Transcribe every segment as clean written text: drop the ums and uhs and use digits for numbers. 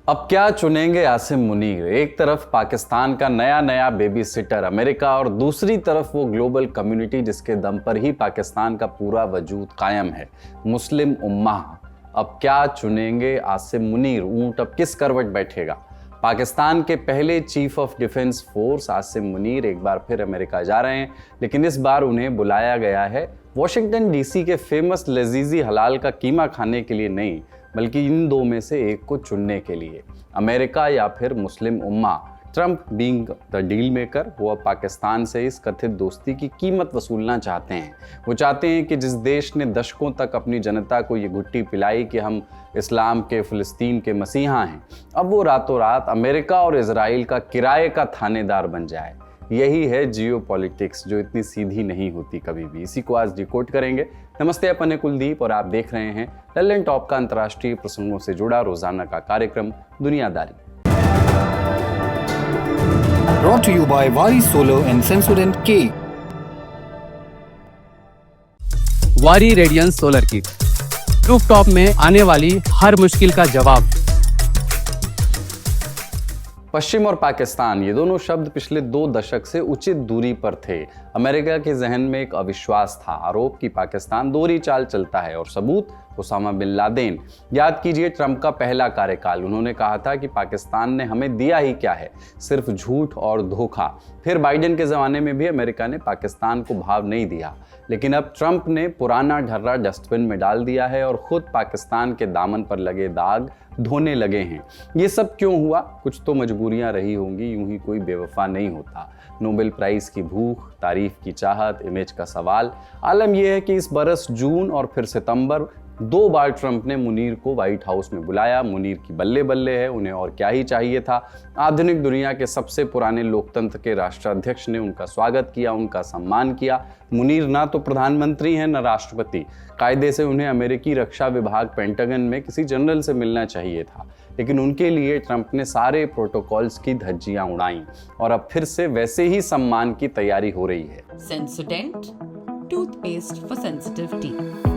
अब क्या चुनेंगे आसिम मुनीर। एक तरफ पाकिस्तान का नया नया बेबी सिटर अमेरिका और दूसरी तरफ वो ग्लोबल कम्युनिटी जिसके दम पर ही पाकिस्तान का पूरा वजूद कायम है, मुस्लिम उम्माह। अब क्या चुनेंगे आसिम मुनीर। ऊंट अब किस करवट बैठेगा। पाकिस्तान के पहले chief of defence force Asim Munir एक बार फिर अमेरिका जा रहे हैं, लेकिन इस बार उन्हें बुलाया गया है वॉशिंगटन डीसी के फेमस लजीजी हलाल का कीमा खाने के लिए नहीं, बल्कि इन दो में से एक को चुनने के लिए। अमेरिका या फिर मुस्लिम उम्मा। Trump being the deal maker, वो अब पाकिस्तान से इस कथित दोस्ती की कीमत वसूलना चाहते हैं। वो चाहते हैं कि जिस देश ने दशकों तक अपनी जनता को ये गुट्टी पिलाई कि हम इस्लाम के फ़िलिस्तीन के मसीहा हैं, अब वो रातों रात अमेरिका और इजराइल का किराए का थानेदार बन जाए। यही है जियो पॉलिटिक्स, जो इतनी सीधी नहीं होती कभी भी। इसी को आज डिकोड करेंगे। नमस्ते, अपन है कुलदीप और आप देख रहे हैं लल्लन टॉप का अंतर्राष्ट्रीय प्रसंगों से जुड़ा रोजाना का कार्यक्रम दुनियादारी। Brought to you by Vari Solar and Sensodyne K. वारी रेडियंस सोलर किट, रूफटॉप में आने वाली हर मुश्किल का जवाब। पश्चिम और पाकिस्तान, ये दोनों शब्द पिछले 2 दशक से उचित दूरी पर थे। अमेरिका के जहन में एक अविश्वास था, आरोप कि पाकिस्तान दोहरी चाल चलता है, और सबूत ओसामा बिन लादेन। याद कीजिए ट्रंप का पहला कार्यकाल, उन्होंने कहा था कि पाकिस्तान ने हमें दिया ही क्या है, सिर्फ झूठ और धोखा। फिर बाइडेन के ज़माने में भी अमेरिका ने पाकिस्तान को भाव नहीं दिया, लेकिन अब ट्रंप ने पुराना ढर्रा डस्टबिन में डाल दिया है और खुद पाकिस्तान के दामन पर लगे दाग धोने लगे हैं। ये सब क्यों हुआ? कुछ तो मजबूरियां रही होंगी, यूं ही कोई बेवफा नहीं होता। नोबेल प्राइज़ की भूख, तारीफ की चाहत, इमेज का सवाल। आलम यह है कि इस बरस जून और फिर सितंबर 2 बार ट्रंप ने मुनीर को व्हाइट हाउस में बुलाया। मुनीर की बल्ले बल्ले है, उन्हें और क्या ही चाहिए था। आधुनिक दुनिया के सबसे पुराने लोकतंत्र के राष्ट्राध्यक्ष ने उनका स्वागत किया, उनका सम्मान किया। मुनीर ना तो प्रधानमंत्री हैं, न राष्ट्रपति। कायदे से उन्हें अमेरिकी रक्षा विभाग पेंटागन में किसी जनरल से मिलना चाहिए था, लेकिन उनके लिए ट्रंप ने सारे प्रोटोकॉल्स की धज्जियां उड़ाई और अब फिर से वैसे ही सम्मान की तैयारी हो रही है। Sensodyne toothpaste for sensitive teeth.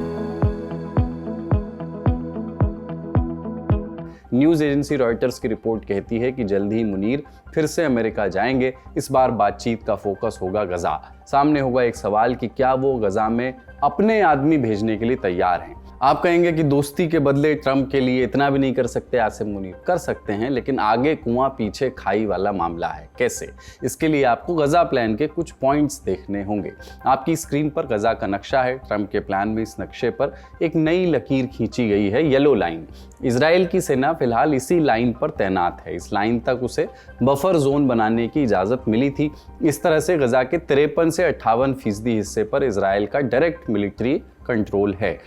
News agency Reuters की रिपोर्ट कहती है कि जल्द ही मुनीर फिर से अमेरिका जाएंगे। इस बार बातचीत का फोकस होगा गजा। सामने होगा एक सवाल कि क्या वो गजा में अपने आदमी भेजने के लिए तैयार हैं। आप कहेंगे कि दोस्ती के बदले ट्रंप के लिए इतना भी नहीं कर सकते आसिम मुनीर। कर सकते हैं, लेकिन आगे कुआं पीछे खाई वाला मामला है। कैसे? इसके लिए आपको गजा प्लान के कुछ पॉइंट्स देखने होंगे। आपकी स्क्रीन पर गजा का नक्शा है। ट्रंप के प्लान में इस नक्शे पर एक नई लकीर खींची गई है, येलो लाइन। इजराइल की सेना फिलहाल इसी लाइन पर तैनात है। इस लाइन तक उसे बफर जोन बनाने की इजाजत मिली थी। इस तरह से गजा के 53 से 58% हिस्से पर इजराइल का डायरेक्ट मिलिट्री कंट्रोल है।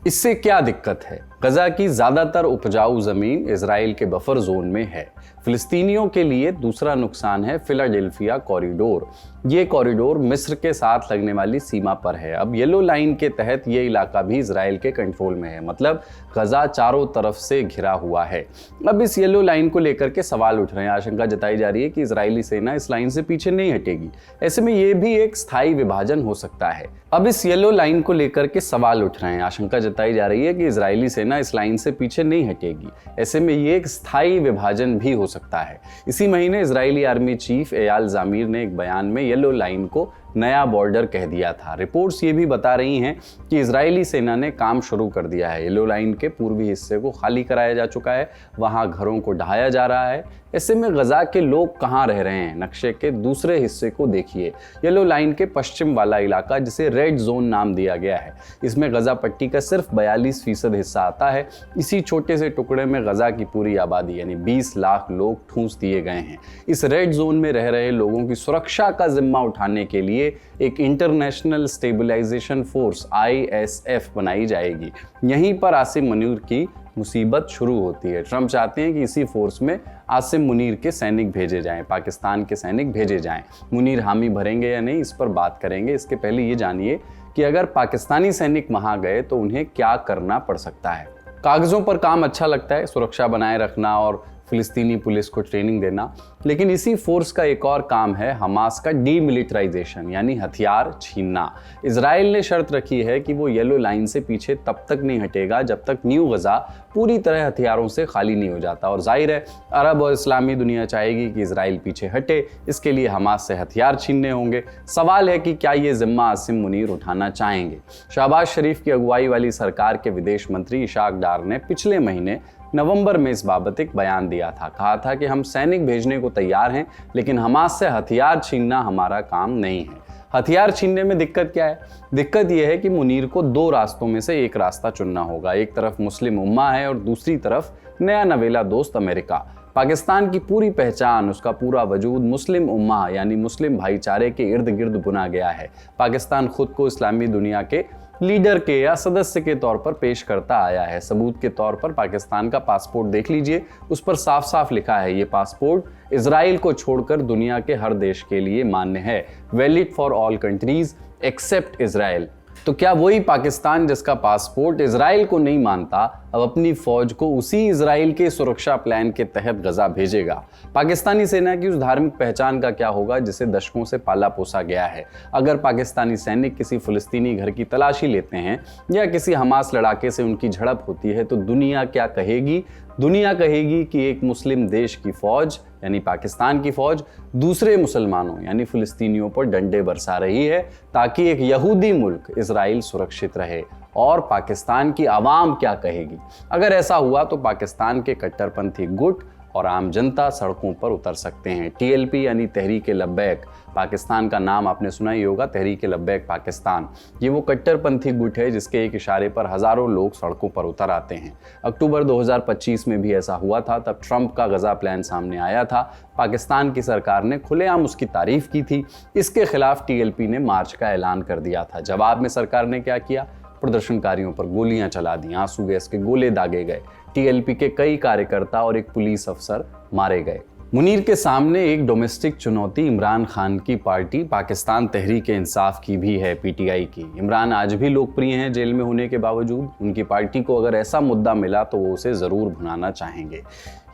इससे क्या दिक्कत है? गजा की ज्यादातर उपजाऊ जमीन इजराइल के बफर जोन में है। फिलिस्तीनियों के लिए दूसरा नुकसान है फिलाडेल्फिया कॉरिडोर। ये कॉरिडोर मिस्र के साथ लगने वाली सीमा पर है। अब येलो लाइन के तहत ये इलाका भी इजराइल के कंट्रोल में है, मतलब गजा चारों तरफ से घिरा हुआ है। अब इस येलो लाइन को लेकर के सवाल उठ रहे हैं। आशंका जताई जा रही है कि इजरायली सेना इस लाइन से पीछे नहीं हटेगी। ऐसे में ये भी एक स्थायी विभाजन हो सकता है। अब इस येलो लाइन को लेकर के सवाल उठ रहे हैं। आशंका जताई जा रही है कि इजरायली सेना इस लाइन से पीछे नहीं हटेगी। ऐसे में ये एक स्थायी विभाजन भी हो सकता है। इसी महीने इजरायली आर्मी चीफ एयाल जामीर ने एक बयान में येलो लाइन को नया बॉर्डर कह दिया था। रिपोर्ट्स ये भी बता रही हैं कि इजरायली सेना ने काम शुरू कर दिया है। येलो लाइन के पूर्वी हिस्से को खाली कराया जा चुका है, वहां घरों को ढहाया जा रहा है। ऐसे में गजा के लोग कहां रह रहे हैं? नक्शे के दूसरे हिस्से को देखिए। येलो लाइन के पश्चिम वाला इलाका, जिसे रेड जोन नाम दिया गया है, इसमें गजा पट्टी का सिर्फ 42% हिस्सा आता है। इसी छोटे से टुकड़े में गजा की पूरी आबादी यानी 20 लाख लोग ठूंस दिए गए हैं। इस रेड जोन में रह रहे लोगों की सुरक्षा का जिम्मा उठाने के लिए एक इंटरनेशनल स्टेबलाइजेशन फोर्स ISF बनाई जाएगी। यहीं पर आसिम मुनीर की मुसीबत शुरू होती है। ट्रंप चाहते हैं कि इसी फोर्स में आसिम मुनीर के सैनिक भेजे जाएं, पाकिस्तान के सैनिक भेजे जाएं। मुनीर हामी भरेंगे या नहीं, इस पर बात करेंगे। इसके पहले ये जानिए कि अगर पाकिस्तानी सैनिक वहां गए तो उन्हें क्या करना पड़ सकता है। कागजों पर काम अच्छा लगता है, सुरक्षा बनाए रखना और फिलिस्तीनी पुलिस को ट्रेनिंग देना, लेकिन इसी फोर्स का एक और काम है हमास का डीमिलिटराइजेशन यानी हथियार छीनना। इजराइल ने शर्त रखी है कि वो येलो लाइन से पीछे तब तक नहीं हटेगा जब तक न्यू गजा पूरी तरह हथियारों से खाली नहीं हो जाता। और जाहिर है अरब और इस्लामी दुनिया चाहेगी कि इजराइल पीछे हटे, इसके लिए हमास से हथियार छीनने होंगे। सवाल है कि क्या ये जिम्मा आसिम मुनीर उठाना चाहेंगे। शहबाज शरीफ की अगुवाई वाली सरकार के विदेश मंत्री इशाक डार ने पिछले महीने नवंबर में इस बाबत एक बयान दिया था। कहा था कि हम सैनिक भेजने को तैयार हैं, लेकिन हमास से हथियार छीनना हमारा काम नहीं है। हथियार छीनने में दिक्कत क्या है? दिक्कत यह है कि मुनीर को दो रास्तों में से एक रास्ता चुनना होगा। एक तरफ मुस्लिम उम्मा है और दूसरी तरफ नया नवेला दोस्त अमेरिका। पाकिस्तान की पूरी पहचान, उसका पूरा वजूद मुस्लिम उम्मा यानी मुस्लिम भाईचारे के इर्द गिर्द बुना गया है। पाकिस्तान खुद को इस्लामी दुनिया के लीडर के या सदस्य के तौर पर पेश करता आया है। सबूत के तौर पर पाकिस्तान का पासपोर्ट देख लीजिए, उस पर साफ साफ लिखा है ये पासपोर्ट इजराइल को छोड़कर दुनिया के हर देश के लिए मान्य है, valid for all countries except Israel. तो क्या वही पाकिस्तान जिसका पासपोर्ट इजराइल को नहीं मानता अब अपनी फौज को उसी इजराइल के सुरक्षा प्लान के तहत गजा भेजेगा? पाकिस्तानी सेना की उस धार्मिक पहचान का क्या होगा जिसे दशकों से पाला पोसा गया है? अगर पाकिस्तानी सैनिक किसी फिलिस्तीनी घर की तलाशी लेते हैं या किसी हमास लड़ाके से उनकी झड़प होती है तो दुनिया क्या कहेगी? दुनिया कहेगी कि एक मुस्लिम देश की फौज यानी पाकिस्तान की फौज दूसरे मुसलमानों यानी फिलिस्तीनियों पर डंडे बरसा रही है ताकि एक यहूदी मुल्क इजराइल सुरक्षित रहे। और पाकिस्तान की आवाम क्या कहेगी? अगर ऐसा हुआ तो पाकिस्तान के कट्टरपंथी गुट और आम जनता सड़कों पर उतर सकते हैं। टीएलपी यानी तहरीक लब्बैक, पाकिस्तान का नाम आपने सुना ही होगा, तहरीक लब्बैक पाकिस्तान। ये वो कट्टरपंथी गुट है जिसके एक इशारे पर हजारों लोग सड़कों पर उतर आते हैं। अक्टूबर 2025 में भी ऐसा हुआ था, तब ट्रंप का गजा प्लान सामने आया था। पाकिस्तान की सरकार ने खुलेआम उसकी तारीफ की थी। इसके खिलाफ टीएलपी ने मार्च का ऐलान कर दिया था। जवाब में सरकार ने क्या किया? प्रदर्शनकारियों पर गोलियां चला दी, आंसू गैस के गोले दागे गए, टीएलपी के कई कार्यकर्ता और एक पुलिस अफसर मारे गए। मुनीर के सामने एक डोमेस्टिक चुनौती इमरान खान की पार्टी पाकिस्तान तहरीक इंसाफ की भी है, पीटीआई की। इमरान आज भी लोकप्रिय हैं जेल में होने के बावजूद। उनकी पार्टी को अगर ऐसा मुद्दा मिला तो वो उसे ज़रूर भुनाना चाहेंगे।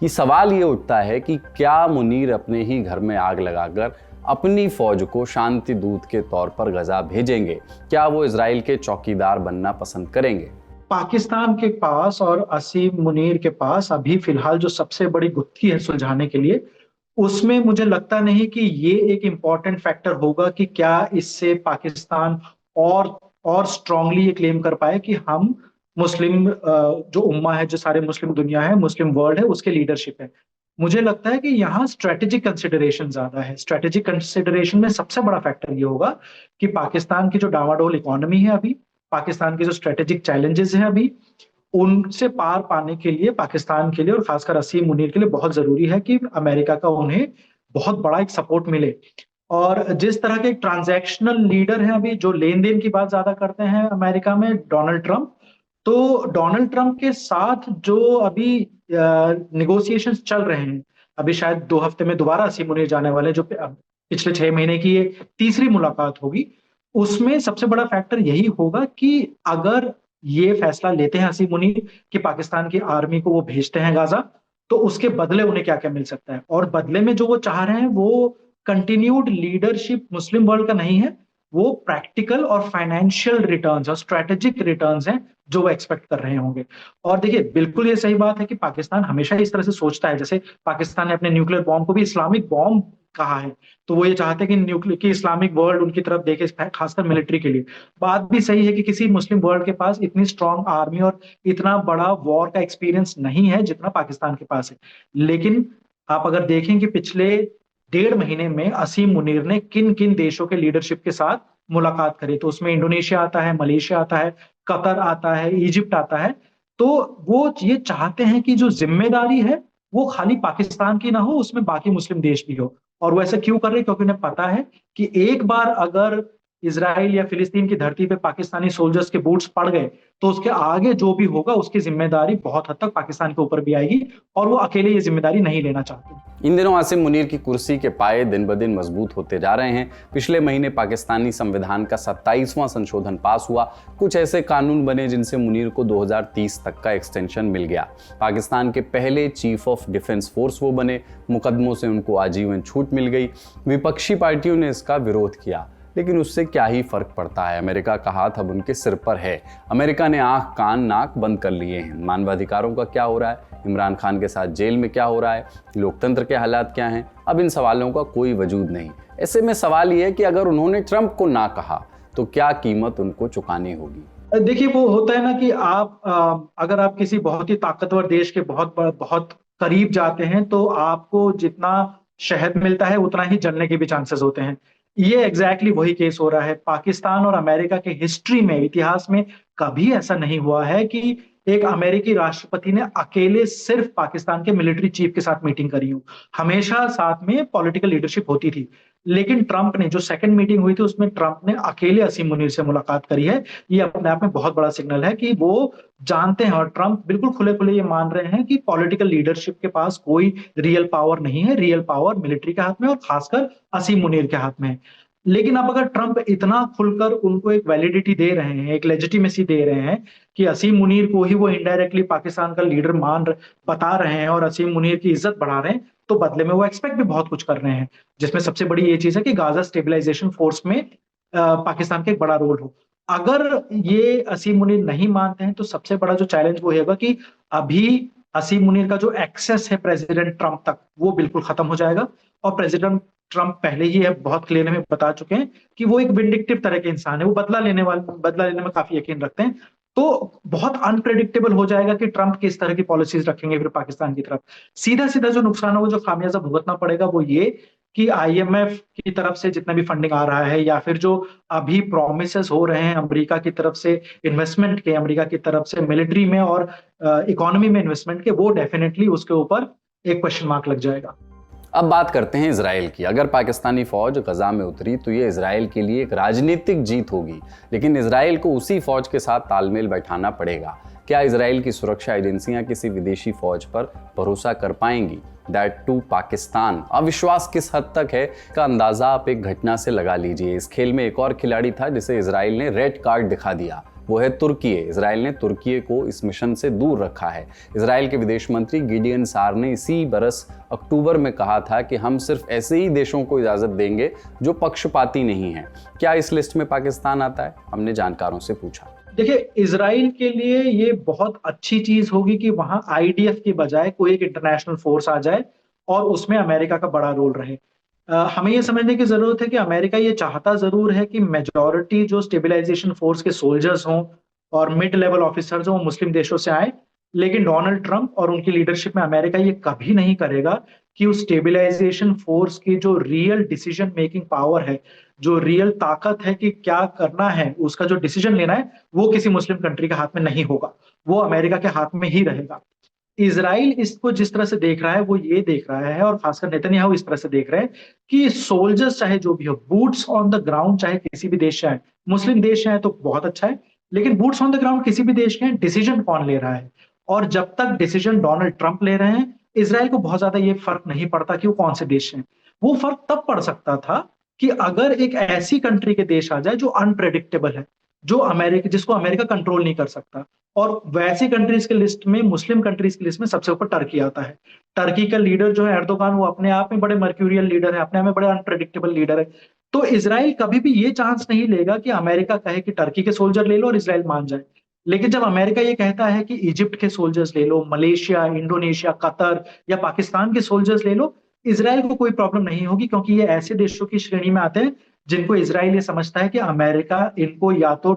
ये सवाल ये उठता है कि क्या मुनीर अपने ही घर में आग लगाकर अपनी फौज को शांति दूत के तौर पर गजा भेजेंगे? क्या वो इजराइल के चौकीदार बनना पसंद करेंगे? पाकिस्तान के पास और असीम मुनीर के पास अभी फिलहाल जो सबसे बड़ी गुत्थी है सुलझाने के लिए, उसमें मुझे लगता नहीं कि ये एक इम्पॉर्टेंट फैक्टर होगा कि क्या इससे पाकिस्तान और स्ट्रांगली ये क्लेम कर पाए कि हम मुस्लिम जो उम्मा है, जो सारे मुस्लिम दुनिया है, मुस्लिम वर्ल्ड है, उसके लीडरशिप है। मुझे लगता है कि यहाँ स्ट्रेटेजिक कंसिडरेशन ज्यादा है। स्ट्रेटेजिक कंसिडरेशन में सबसे बड़ा फैक्टर ये होगा कि पाकिस्तान की जो डावाडोल इकोनॉमी है अभी, पाकिस्तान के जो स्ट्रेटेजिक चैलेंजेस हैं अभी, उनसे पार पाने के लिए पाकिस्तान के लिए और खासकर असीम मुनीर के लिए बहुत जरूरी है कि अमेरिका का उन्हें बहुत बड़ा एक सपोर्ट मिले। और जिस तरह के ट्रांजैक्शनल लीडर हैं अभी, जो लेन देन की बात ज्यादा करते हैं अमेरिका में, डोनाल्ड ट्रंप, तो डोनाल्ड ट्रंप के साथ जो अभी निगोशिएशंस चल रहे हैं, अभी शायद 2 हफ्ते में दोबारा असीम मुनीर जाने वाले, जो पिछले 6 महीने की ये तीसरी मुलाकात होगी, उसमें सबसे बड़ा फैक्टर यही होगा कि अगर ये फैसला लेते हैं असीम मुनीर कि पाकिस्तान की आर्मी को वो भेजते हैं गाजा, तो उसके बदले उन्हें क्या क्या मिल सकता है। और बदले में जो वो चाह रहे हैं वो कंटिन्यूड लीडरशिप मुस्लिम वर्ल्ड का नहीं है, वो प्रैक्टिकल और फाइनेंशियल रिटर्न्स और स्ट्रेटेजिक रिटर्न्स हैं जो वो एक्सपेक्ट कर रहे होंगे। और देखिए, बिल्कुल ये सही बात है कि पाकिस्तान हमेशा इस तरह से सोचता है। जैसे पाकिस्तान ने अपने न्यूक्लियर बॉम्ब को भी इस्लामिक बॉम्ब कहा है, तो वो ये चाहते हैं कि न्यूक्लियर की इस्लामिक वर्ल्ड उनकी तरफ देखे, खासकर मिलिट्री के लिए। बात भी सही है कि किसी मुस्लिम वर्ल्ड के पास इतनी स्ट्रांग आर्मी और इतना बड़ा वॉर का एक्सपीरियंस नहीं है जितना पाकिस्तान के पास है। लेकिन आप अगर देखें कि पिछले 1.5 महीने में असीम मुनीर ने किन किन देशों के लीडरशिप के साथ मुलाकात करी, तो उसमें इंडोनेशिया आता है, मलेशिया आता है, कतर आता है, इजिप्ट आता है। तो वो ये चाहते हैं कि जो जिम्मेदारी है वो खाली पाकिस्तान की ना हो, उसमें बाकी मुस्लिम देश भी हो। और वो ऐसा क्यों कर रहे हैं? क्योंकि उन्हें पता है कि एक बार अगर इजराइल या फिलिस्तीन की धरती पे पाकिस्तानी सोल्जर्स के बूट्स पड़ गए तो उसके आगे जो भी होगा उसकी जिम्मेदारी बहुत हद तक पाकिस्तान के ऊपर भी आएगी, और वो अकेले ये जिम्मेदारी नहीं लेना चाहते। इन दिनों आसिम मुनीर की कुर्सी के पाए दिन ब दिन मजबूत होते जा रहे हैं। पिछले महीने पाकिस्तानी संविधान का 27वां संशोधन पास हुआ। कुछ ऐसे कानून बने जिनसे मुनीर को 2030 तक का एक्सटेंशन मिल गया। पाकिस्तान के पहले चीफ ऑफ डिफेंस फोर्स वो बने। मुकदमों से उनको आजीवन छूट मिल गई। विपक्षी पार्टियों ने इसका विरोध किया, लेकिन उससे क्या ही फर्क पड़ता है। अमेरिका का हाथ अब उनके सिर पर है। अमेरिका ने आंख कान नाक बंद कर लिए हैं। मानवाधिकारों का क्या हो रहा है, इमरान खान के साथ जेल में क्या हो रहा है, लोकतंत्र के हालात क्या हैं, अब इन सवालों का कोई वजूद नहीं। ऐसे में सवाल ये है कि अगर उन्होंने ट्रंप को ना कहा तो क्या कीमत उनको चुकानी होगी। देखिए, वो होता है ना कि अगर आप किसी बहुत ही ताकतवर देश के बहुत करीब जाते हैं तो आपको जितना शहद मिलता है उतना ही जलने के भी चांसेस होते हैं। ये एग्जैक्टली वही केस हो रहा है। पाकिस्तान और अमेरिका के हिस्ट्री में, इतिहास में कभी ऐसा नहीं हुआ है कि एक अमेरिकी राष्ट्रपति ने अकेले सिर्फ पाकिस्तान के मिलिट्री चीफ के साथ मीटिंग करी हो। हमेशा साथ में पॉलिटिकल लीडरशिप होती थी। लेकिन ट्रंप ने, जो सेकंड मीटिंग हुई थी उसमें ट्रंप ने अकेले असीम मुनीर से मुलाकात करी है। ये अपने आप में बहुत बड़ा सिग्नल है कि वो जानते हैं, और ट्रंप बिल्कुल खुले खुले ये मान रहे हैं कि पॉलिटिकल लीडरशिप के पास कोई रियल पावर नहीं है। रियल पावर मिलिट्री के हाथ में और खासकर असीम मुनीर के हाथ में है। लेकिन अब अगर ट्रंप इतना खुलकर उनको एक वैलिडिटी दे रहे हैं, एक लेजिटिमेसी दे रहे हैं कि असीम मुनीर को ही वो इनडायरेक्टली पाकिस्तान का लीडर बता रहे हैं और असीम मुनीर की इज्जत बढ़ा रहे हैं, तो बदले में वो एक्सपेक्ट भी बहुत कुछ कर रहे हैं, जिसमें सबसे बड़ी ये चीज है कि गाजा स्टेबलाइजेशन फोर्स में पाकिस्तान का एक बड़ा रोल हो। अगर ये असीम मुनीर नहीं मानते हैं तो सबसे बड़ा जो चैलेंज वो होगा कि अभी असीम मुनीर का जो एक्सेस है प्रेसिडेंट ट्रंप तक, वो बिल्कुल खत्म हो जाएगा। और प्रेसिडेंट ट्रंप पहले ही बहुत क्लियर में बता चुके हैं कि वो एक विंडिक्टिव तरह के इंसान है। वो बदला लेने में काफी यकीन रखते हैं। तो बहुत अनप्रेडिक्टेबल हो जाएगा कि ट्रंप किस तरह की पॉलिसीज रखेंगे फिर पाकिस्तान की तरफ। सीधा सीधा जो नुकसान होगा, जो खामियाजा भुगतना पड़ेगा, वो ये कि आईएमएफ की तरफ से जितना भी फंडिंग आ रहा है या फिर जो अभी प्रोमिसेस हो रहे हैं अमेरिका की तरफ से इन्वेस्टमेंट के, अमेरिका की तरफ से मिलिट्री में और इकोनॉमी में इन्वेस्टमेंट के, वो डेफिनेटली उसके ऊपर एक क्वेश्चन मार्क लग जाएगा। अब बात करते हैं इजराइल की। अगर पाकिस्तानी फौज गजा में उतरी तो ये इजराइल के लिए एक राजनीतिक जीत होगी, लेकिन इजराइल को उसी फौज के साथ तालमेल बैठाना पड़ेगा। क्या इजराइल की सुरक्षा एजेंसियां किसी विदेशी फौज पर भरोसा कर पाएंगी, दैट टू पाकिस्तान? अविश्वास किस हद तक है का अंदाजा आप एक घटना से लगा लीजिए। इस खेल में एक और खिलाड़ी था जिसे इजराइल ने रेड कार्ड दिखा दिया, वो है तुर्की। इजराइल ने तुर्की को इस मिशन से दूर रखा है। इजराइल के विदेश मंत्री गिडियन सार ने इसी बरस अक्टूबर में कहा था कि हम सिर्फ ऐसे ही देशों को इजाजत देंगे जो पक्षपाती नहीं हैं। क्या इस लिस्ट में पाकिस्तान आता है? हमने जानकारों से पूछा। देखिए, इजराइल के लिए ये बहुत अच्छी चीज होगी कि वहां आईडीएफ की बजाय कोई एक इंटरनेशनल फोर्स आ जाए और उसमें अमेरिका का बड़ा रोल रहे। हमें ये समझने की जरूरत है कि अमेरिका ये चाहता जरूर है कि मेजॉरिटी जो स्टेबलाइजेशन फोर्स के सोल्जर्स हों और मिड लेवल ऑफिसर्स हों, मुस्लिम देशों से आए। लेकिन डोनाल्ड ट्रंप और उनकी लीडरशिप में अमेरिका ये कभी नहीं करेगा कि उस स्टेबलाइजेशन फोर्स की जो रियल डिसीजन मेकिंग पावर है, जो रियल ताकत है कि क्या करना है, उसका जो डिसीजन लेना है, वो किसी मुस्लिम कंट्री के हाथ में नहीं होगा, वो अमेरिका के हाथ में ही रहेगा। इजराइल इसको जिस तरह से देख रहा है, वो ये देख रहा है, और खासकर नेतन्याहू इस तरह से देख रहे हैं कि सोल्जर्स चाहे जो भी हो, बूट्स ऑन द ग्राउंड चाहे किसी भी देश से आए, मुस्लिम देश से आए तो बहुत अच्छा है, लेकिन बूट्स ऑन द ग्राउंड किसी भी देश के, डिसीजन कौन ले रहा है? और जब तक डिसीजन डोनाल्ड ट्रंप ले रहे हैं, इजराइल को बहुत ज्यादा ये फर्क नहीं पड़ता कि वो कौन से देश हैं। वो फर्क तब पड़ सकता था कि अगर एक ऐसी कंट्री के देश आ जाए जो अनप्रेडिक्टेबल है, जिसको अमेरिका कंट्रोल नहीं कर सकता। और वैसी कंट्रीज के लिस्ट में, मुस्लिम कंट्रीज की लिस्ट में सबसे ऊपर टर्की आता है। टर्की का लीडर जो है एर्दोगान, वो अपने आप में बड़े मर्क्यूरियल लीडर है, अपने आप में बड़े अनप्रेडिक्टेबल लीडर है। तो इजराइल कभी भी ये चांस नहीं लेगा कि अमेरिका कहे कि टर्की के सोल्जर ले लो और इजराइल मान जाए। लेकिन जब अमेरिका ये कहता है कि इजिप्ट के सोल्जर्स ले लो, मलेशिया, इंडोनेशिया, कतर या पाकिस्तान के सोल्जर्स ले लो, इजराइल को कोई प्रॉब्लम नहीं होगी, क्योंकि ये ऐसे देशों की श्रेणी में आते हैं जिनको इजराइल ये समझता है कि अमेरिका इनको या तो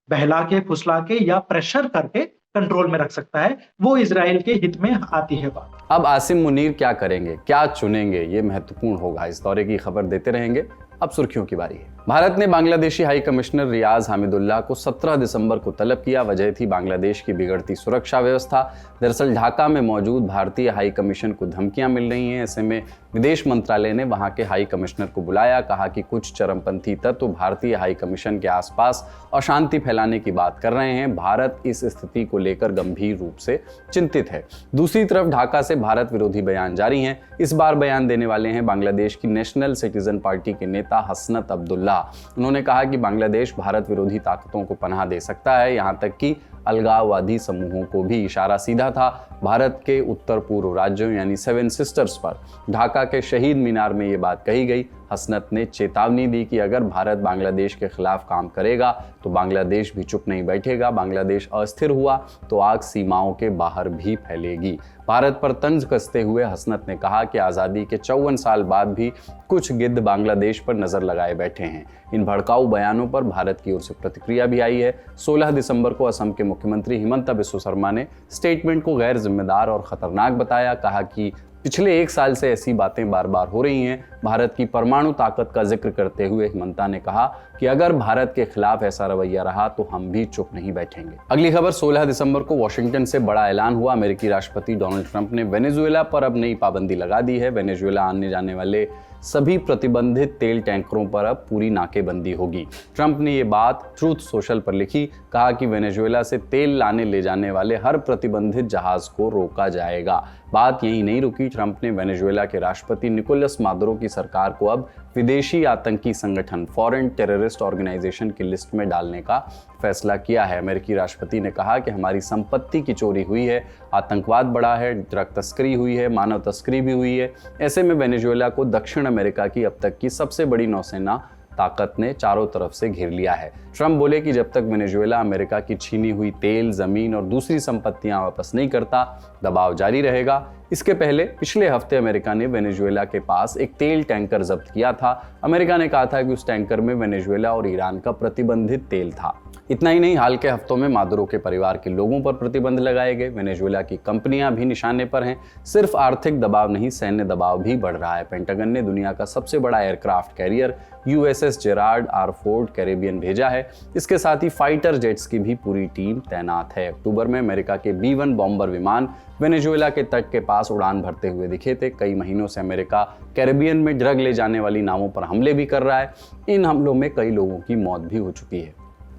बहला के, फुसला के या प्रेशर करके कंट्रोल में रख सकता है। वो इजराइल के हित में आती है बात। अब आसिम मुनीर क्या करेंगे, क्या चुनेंगे, ये महत्वपूर्ण होगा। इस दौरे की खबर देते रहेंगे। अब सुर्खियों की बारी है। भारत ने बांग्लादेशी हाई कमिश्नर रियाज हामिदुल्लाह को 17 दिसंबर को तलब किया। वजह थी बांग्लादेश की बिगड़ती सुरक्षा व्यवस्था। दरअसल ढाका में मौजूद भारतीय हाई कमीशन को धमकियां मिल रही हैं। ऐसे में विदेश मंत्रालय ने वहां के हाई कमिश्नर को बुलाया। कहा कि कुछ चरमपंथी तत्व भारतीय हाई कमीशन के आसपास अशांति फैलाने की बात कर रहे हैं। भारत इस स्थिति को लेकर गंभीर रूप से चिंतित है। दूसरी तरफ ढाका से भारत विरोधी बयान जारी हैं। इस बार बयान देने वाले हैं बांग्लादेश की नेशनल सिटीजन पार्टी के नेता हसनत अब्दुल्ला। उन्होंने कहा कि बांग्लादेश भारत विरोधी ताकतों को पनाह दे सकता है, यहां तक कि अलगाववादी समूहों को भी। इशारा सीधा था भारत के उत्तर पूर्व राज्यों यानी 7 सिस्टर्स पर। ढाका के शहीद मीनार में ये बात कही गई। हसनत ने चेतावनी दी कि अगर भारत बांग्लादेश के खिलाफ काम करेगा तो बांग्लादेश भी चुप नहीं बैठेगा। बांग्लादेश अस्थिर हुआ तो आग सीमाओं के बाहर भी फैलेगी। भारत पर तंज कसते हुए हसनत ने कहा कि आज़ादी के 54 साल बाद भी कुछ गिद्ध बांग्लादेश पर नजर लगाए बैठे हैं। इन भड़काऊ बयानों पर भारत की ओर से प्रतिक्रिया भी आई है। 16 दिसंबर को असम के मुख्यमंत्री हिमंता बिस्वा शर्मा ने स्टेटमेंट को गैर जिम्मेदार और खतरनाक बताया। कहा कि पिछले 1 साल से ऐसी बातें बार बार हो रही हैं। भारत की परमाणु ताकत का जिक्र करते हुए हिमंता ने कहा कि अगर भारत के खिलाफ ऐसा रवैया रहा तो हम भी चुप नहीं बैठेंगे। अगली खबर 16 दिसंबर को वॉशिंगटन से बड़ा ऐलान हुआ। अमेरिकी राष्ट्रपति डोनाल्ड ट्रंप ने वेनेजुएला पर अब नई पाबंदी लगा दी है। वेनेजुएला आने जाने वाले सभी प्रतिबंधित तेल टैंकरों पर अब पूरी नाकेबंदी होगी। ट्रंप ने ये बात ट्रूथ सोशल पर लिखी। कहा कि वेनेजुएला से तेल लाने ले जाने वाले हर प्रतिबंधित जहाज को रोका जाएगा। बात यही नहीं रुकी। ट्रंप ने वेनेजुएला के राष्ट्रपति निकोलस मादुरो की सरकार को अब विदेशी आतंकी संगठन फॉरेन टेररिस्ट ऑर्गेनाइजेशन की लिस्ट में डालने का फैसला किया है। अमेरिकी राष्ट्रपति ने कहा कि हमारी संपत्ति की चोरी हुई है, आतंकवाद बढ़ा है, ड्रग तस्करी हुई है, मानव तस्करी भी हुई है। ऐसे में वेनेजुएला को दक्षिण अमेरिका की अब तक की सबसे बड़ी नौसेना ताकत ने चारों तरफ से घेर लिया है। ट्रंप बोले कि जब तक वेनेजुएला अमेरिका की छीनी हुई तेल, जमीन और दूसरी संपत्तियां वापस नहीं करता, दबाव जारी रहेगा। इसके पहले पिछले हफ्ते अमेरिका ने वेनेजुएला के पास एक तेल टैंकर जब्त किया था। अमेरिका ने कहा था कि उस टैंकर में वेनेजुएला और ईरान का प्रतिबंधित तेल था। इतना ही नहीं, हाल के हफ्तों में मादुरो के परिवार के लोगों पर प्रतिबंध लगाए गए। वेनेजुएला की कंपनियां भी निशाने पर हैं। सिर्फ आर्थिक दबाव नहीं, सैन्य दबाव भी बढ़ रहा है। पेंटागन ने दुनिया का सबसे बड़ा aircraft carrier USS Gerald R Ford Caribbean भेजा है। इसके साथ ही फाइटर जेट्स की भी पूरी टीम तैनात है। अक्टूबर में अमेरिका के B-1 बॉम्बर विमान वेनेजुएला के तट के पास उड़ान भरते हुए दिखे थे। कई महीनों से अमेरिका कैरेबियन में ड्रग ले जाने वाली नावों पर हमले भी कर रहा है। इन हमलों में कई लोगों की मौत भी हो चुकी है।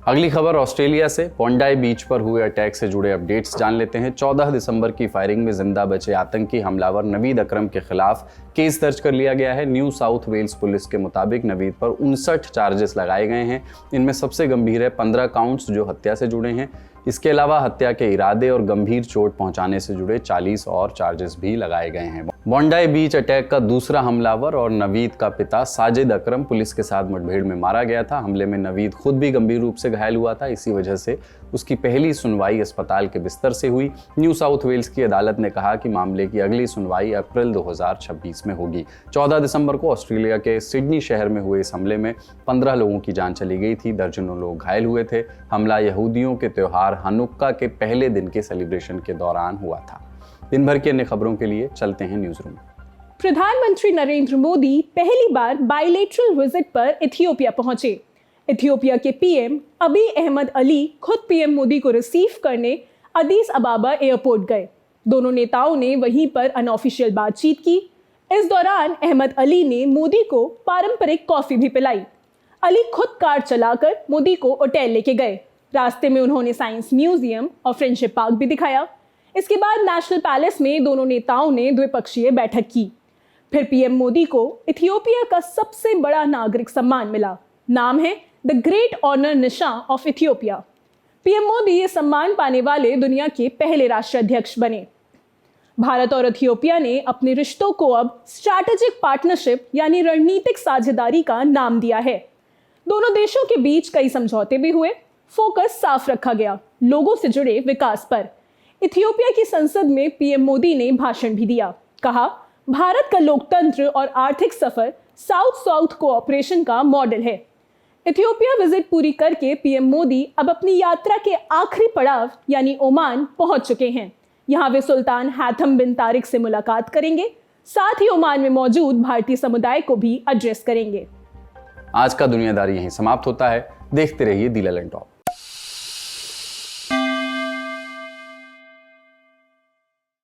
अगली खबर ऑस्ट्रेलिया से। बोंडाई बीच पर हुए अटैक से जुड़े अपडेट्स जान लेते हैं। 14 दिसंबर की फायरिंग में जिंदा बचे आतंकी हमलावर नवीद अकरम के खिलाफ केस दर्ज कर लिया गया है। न्यू साउथ वेल्स पुलिस के मुताबिक नवीद पर 59 चार्जेस लगाए गए हैं। इनमें सबसे गंभीर है 15 काउंट्स जो हत्या से जुड़े हैं। इसके अलावा हत्या के इरादे और गंभीर चोट पहुंचाने से जुड़े 40 और चार्जेस भी लगाए गए हैं। बोंडाई बीच अटैक का दूसरा हमलावर और नवीद का पिता साजिद अकरम पुलिस के साथ मुठभेड़ में मारा गया था। हमले में नवीद खुद भी गंभीर रूप से घायल हुआ था। इसी वजह से उसकी पहली सुनवाई अस्पताल के बिस्तर से हुई। न्यू साउथ वेल्स की अदालत ने कहा कि मामले की अगली सुनवाई अप्रैल 2026 में होगी। 14 दिसंबर को ऑस्ट्रेलिया के सिडनी शहर में हुए इस हमले में 15 लोगों की जान चली गई थी। दर्जनों लोग घायल हुए थे। हमला यहूदियों के त्योहार हनुक्का के पहले दिन के सेलिब्रेशन के दौरान हुआ था। दिन भर की अन्य खबरों के लिए चलते हैं न्यूज रूम। प्रधानमंत्री नरेंद्र मोदी पहली बार बायलैटरल विजिट पर इथियोपिया पहुंचे। इथियोपिया के पीएम अबी अहमद अली खुद पीएम मोदी को रिसीव करने अदीस अबाबा एयरपोर्ट गए। दोनों नेताओं ने वहीं पर अनऑफिशियल बातचीत की। इस दौरान अहमद अली ने मोदी को पारंपरिक कॉफी भी पिलाई। अली खुद कार चलाकर मोदी को होटल लेके गए। रास्ते में उन्होंने साइंस म्यूजियम और फ्रेंडशिप पार्क भी दिखाया। इसके बाद नेशनल पैलेस में दोनों नेताओं ने द्विपक्षीय बैठक की। फिर पीएम मोदी को इथियोपिया का सबसे बड़ा नागरिक सम्मान मिला। नाम है द ग्रेट ऑनर निशान ऑफ इथियोपिया। पीएम मोदी ये सम्मान पाने वाले दुनिया के पहले राष्ट्राध्यक्ष बने। भारत और इथियोपिया ने अपने रिश्तों को अब स्ट्रैटेजिक पार्टनरशिप यानी रणनीतिक साझेदारी का नाम दिया है। दोनों देशों के बीच कई समझौते भी हुए। फोकस साफ रखा गया लोगों से जुड़े विकास पर। इथियोपिया की संसद में पीएम मोदी ने भाषण भी दिया। कहा, भारत का लोकतंत्र और आर्थिक सफर साउथ साउथ कोऑपरेशन का मॉडल है। इथियोपिया विजिट पूरी करके पीएम मोदी अब अपनी यात्रा के आखिरी पड़ाव यानी ओमान पहुंच चुके हैं। यहां वे सुल्तान हैथम बिन तारिक से मुलाकात करेंगे। साथ ही ओमान में मौजूद भारतीय समुदाय को भी एड्रेस करेंगे। आज का दुनियादारी यहीं समाप्त होता है। देखते रहिए दी ललन टॉप।